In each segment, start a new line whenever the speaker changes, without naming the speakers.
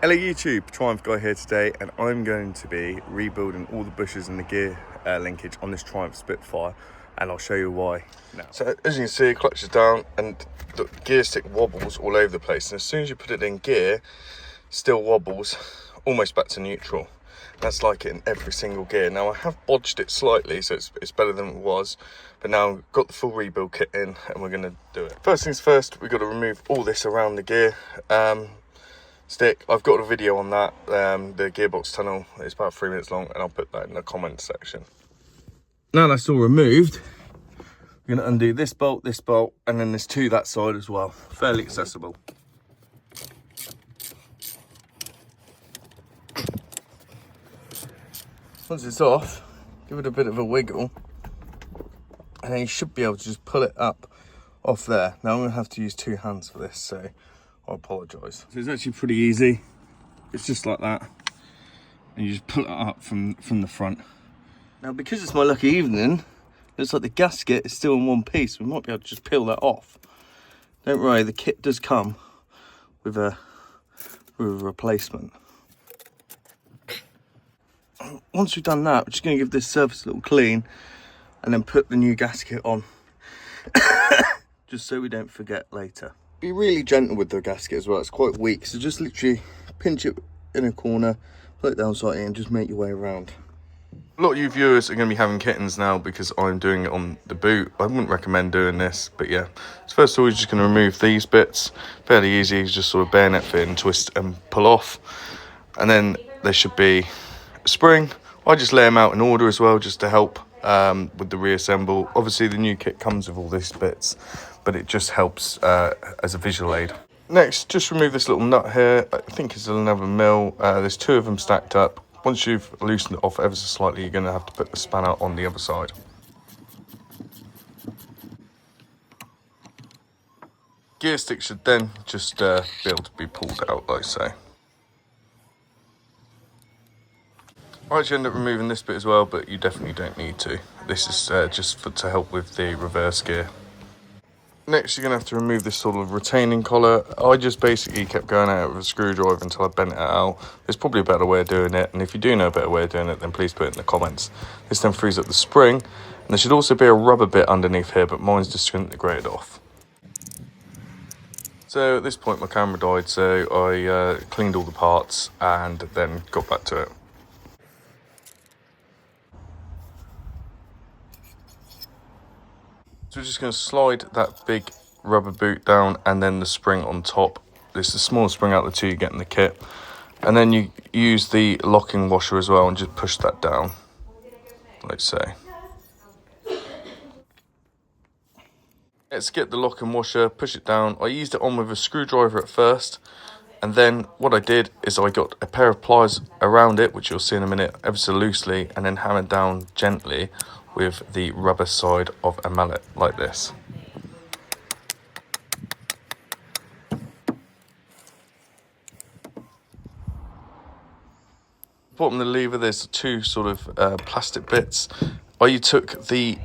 Hello YouTube, Triumph Guy here today, and I'm going to be rebuilding all the bushes and the gear linkage on this Triumph Spitfire, and I'll show you why now. So as you can see, clutch is down and the gear stick wobbles all over the place, and as soon as you put it in gear, it still wobbles almost back to neutral. That's like it in every single gear. Now I have bodged it slightly, so it's better than it was, but now I've got the full rebuild kit in and we're going to do it. First things first, we've got to remove all this around the gear stick. I've got a video on that, the Gearbox tunnel. It's about 3 minutes long, and I'll put that in the comments section. Now that's all removed, we're going to undo this bolt, and then there's two that side as well. Fairly accessible. Once it's off, give it a bit of a wiggle, and then you should be able to just pull it up off there. Now I'm going to have to use two hands for this, so I apologise. So it's actually pretty easy. It's just like that, and you just pull it up from the front. Now because it's my lucky evening, looks like the gasket is still in one piece. We might be able to just peel that off. Don't worry, the kit does come with a replacement. Once we've done that, we're just going to give this surface a little clean and then put the new gasket on, just so we don't forget later. Be really gentle with the gasket as well, it's quite weak, so just literally pinch it in a corner, pull it down slightly and just make your way around. A lot of you viewers are going to be having kittens now because I'm doing it on the boot. I wouldn't recommend doing this, but yeah. So first of all, you're just going to remove these bits. Fairly easy, you just sort of bayonet fit and twist and pull off. And then there should be a spring. I just lay them out in order as well, just to help with the reassemble. Obviously the new kit comes with all these bits, but it just helps as a visual aid. Next, just remove this little nut here. I think it's another mil. There's two of them stacked up. Once you've loosened it off ever so slightly, you're going to have to put the spanner on the other side. Gear stick should then just be able to be pulled out like so. I actually end up removing this bit as well, but you definitely don't need to. This is just to help with the reverse gear. Next, you're going to have to remove this sort of retaining collar. I just basically kept going at it with a screwdriver until I bent it out. There's probably a better way of doing it, and if you do know a better way of doing it, then please put it in the comments. This then frees up the spring, and there should also be a rubber bit underneath here, but mine's disintegrated off. So at this point my camera died, so I cleaned all the parts and then got back to it. So we're just going to slide that big rubber boot down and then the spring on top. This is the smallest spring out of the two you get in the kit. And then you use the locking washer as well and just push that down, like so. Let's get the locking washer, push it down. I used it on with a screwdriver at first, and then what I did is I got a pair of pliers around it, which you'll see in a minute, ever so loosely, and then hammered down gently with the rubber side of a mallet like this. Bottom of the lever, there's two sort of plastic bits. I took the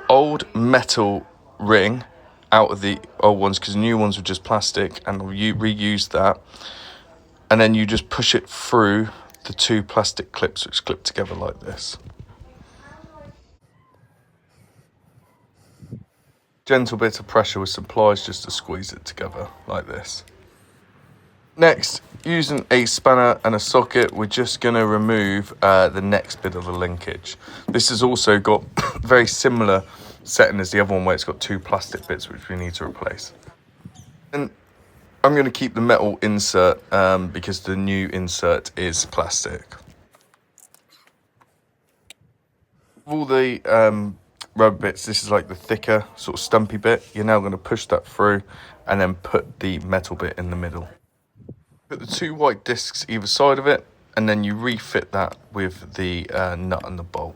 old metal ring out of the old ones because the new ones were just plastic, and you reused that, and then you just push it through the two plastic clips which clip together like this. Gentle bit of pressure with some pliers just to squeeze it together like this. Next, using a spanner and a socket, we're just going to remove the next bit of the linkage. This has also got very similar setting as the other one where it's got two plastic bits which we need to replace. And I'm going to keep the metal insert because the new insert is plastic. All the rubber bits, this is like the thicker sort of stumpy bit. You're now going to push that through and then put the metal bit in the middle. Put the two white discs either side of it, and then you refit that with the nut and the bolt.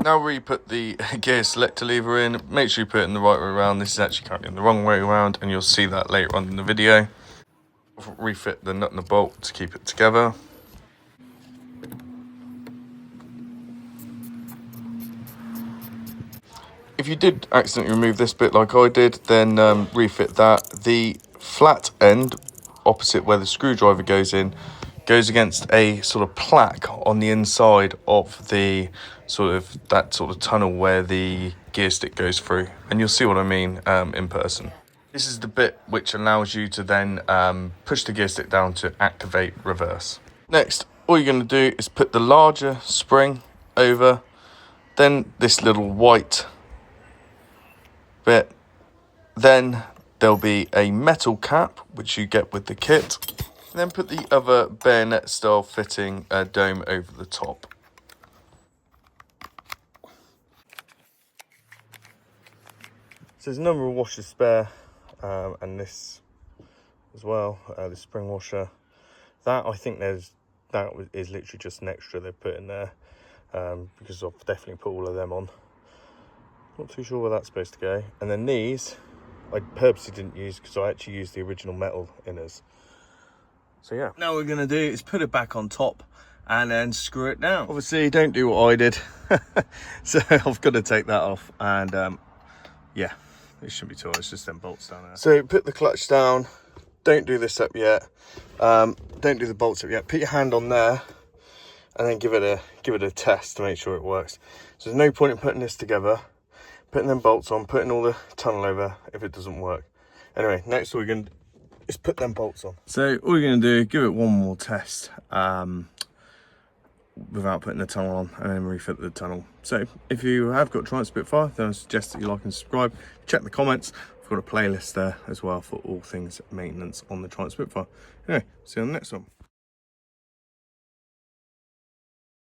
Now where you put the gear selector lever in, make sure you put it in the right way around. This is actually currently in the wrong way around, and you'll see that later on in the video. Refit the nut and the bolt to keep it together. If you did accidentally remove this bit like I did, then refit that. The flat end, opposite where the screwdriver goes in, goes against a sort of plaque on the inside of the sort of tunnel where the gear stick goes through. And you'll see what I mean in person. This is the bit which allows you to then push the gear stick down to activate reverse. Next, all you're going to do is put the larger spring over, then this little white bit, then there'll be a metal cap which you get with the kit, and then put the other bayonet style fitting dome over the top. So there's a number of washers spare, and this as well, the spring washer. That I think is literally just an extra they put in there, because I've definitely put all of them on. Not too sure where that's supposed to go. And then these, I purposely didn't use because I actually used the original metal inners. So yeah. Now what we're going to do is put it back on top and then screw it down. Obviously, don't do what I did. So I've got to take that off. And yeah, it shouldn't be too hard. It's just them bolts down there. So put the clutch down. Don't do this up yet. Don't do the bolts up yet. Put your hand on there and then give it a test to make sure it works. So there's no point in putting this together, putting them bolts on, putting all the tunnel over if it doesn't work. Anyway, next all we're going to do is put them bolts on. So all you're going to do, give it one more test without putting the tunnel on, and then refit the tunnel. So if you have got Triumph Spitfire, then I suggest that you like and subscribe. Check the comments. I've got a playlist there as well for all things maintenance on the Triumph Spitfire. Anyway, see you on the next one.